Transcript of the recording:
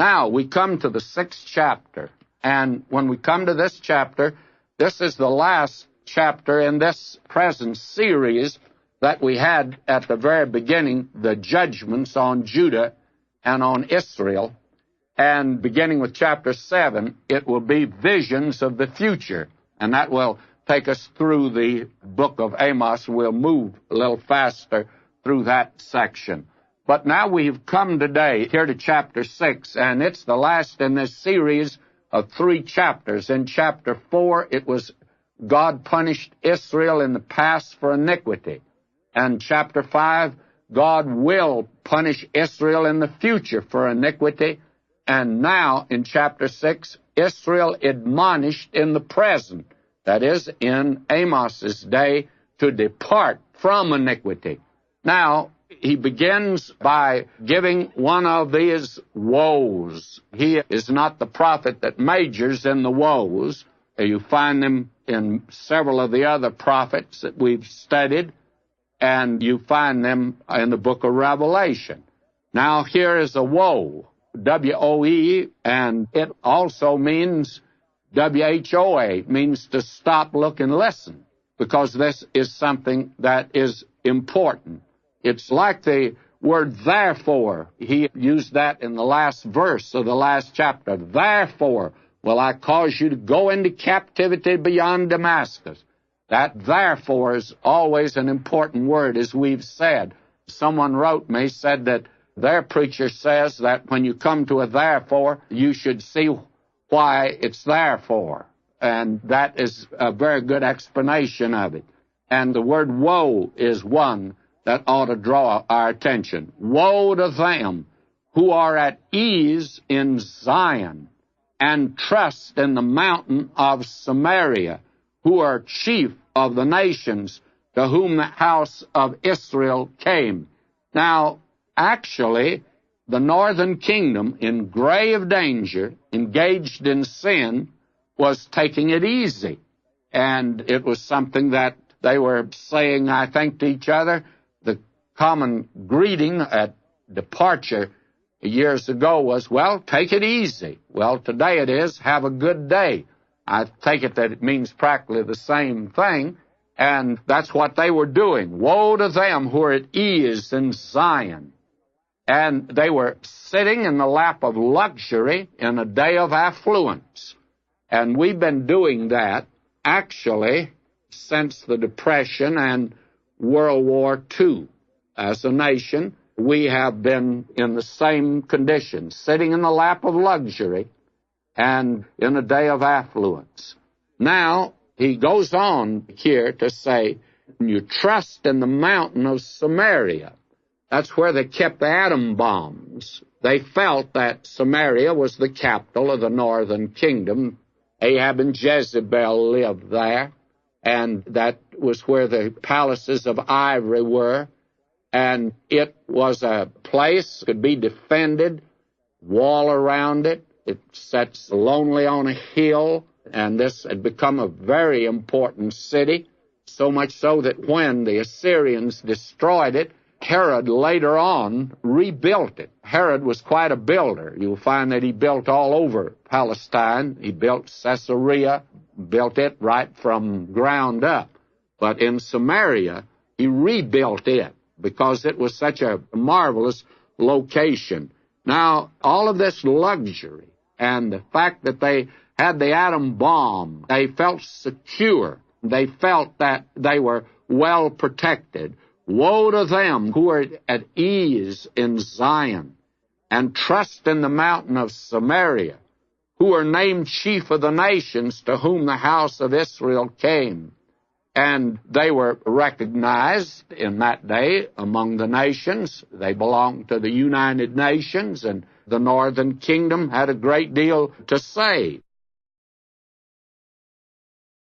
Now, we come to the 6th chapter, and when we come to this chapter, this is the last chapter in this present series that we had at the very beginning, the judgments on Judah and on Israel. And beginning with chapter 7, it will be visions of the future, and that will take us through the book of Amos. We'll move a little faster through that section. But now we've come today here to chapter 6, and it's the last in this series of 3 chapters. In chapter 4, it was God punished Israel in the past for iniquity. And chapter 5, God will punish Israel in the future for iniquity. And now, in chapter 6, Israel admonished in the present, that is, in Amos's day, to depart from iniquity. Now, he begins by giving one of these woes. He is not the prophet that majors in the woes. You find them in several of the other prophets that we've studied, and you find them in the book of Revelation. Now, here is a woe, W-O-E, and it also means W-H-O-A, means to stop, look, and listen, because this is something that is important. It's like the word therefore. He used that in the last verse of the last chapter. Therefore will I cause you to go into captivity beyond Damascus. That therefore is always an important word, as we've said. Someone wrote me, said that their preacher says that when you come to a therefore, you should see why it's there for. And that is a very good explanation of it. And the word woe is one that ought to draw our attention. Woe to them who are at ease in Zion and trust in the mountain of Samaria, who are chief of the nations to whom the house of Israel came. Now, actually, the northern kingdom, in grave danger, engaged in sin, was taking it easy. And it was something that they were saying, I think, to each other. The common greeting at departure years ago was, well, take it easy. Well, today it is, have a good day. I take it that it means practically the same thing, and that's what they were doing. Woe to them who are at ease in Zion. And they were sitting in the lap of luxury in a day of affluence. And we've been doing that, actually, since the Depression and World War II. As a nation, we have been in the same condition, sitting in the lap of luxury and in a day of affluence. Now, he goes on here to say, you trust in the mountain of Samaria. That's where they kept the atom bombs. They felt that Samaria was the capital of the northern kingdom. Ahab and Jezebel lived there, and that was where the palaces of ivory were. And it was a place, could be defended, wall around it. It sits lonely on a hill, and this had become a very important city, so much so that when the Assyrians destroyed it, Herod later on rebuilt it. Herod was quite a builder. You'll find that he built all over Palestine. He built Caesarea, built it right from ground up. But in Samaria, he rebuilt it because it was such a marvelous location. Now, all of this luxury and the fact that they had the atom bomb, they felt secure. They felt that they were well protected. Woe to them who are at ease in Zion and trust in the mountain of Samaria, who are named chief of the nations to whom the house of Israel came. And they were recognized in that day among the nations. They belonged to the United Nations, and the northern kingdom had a great deal to say.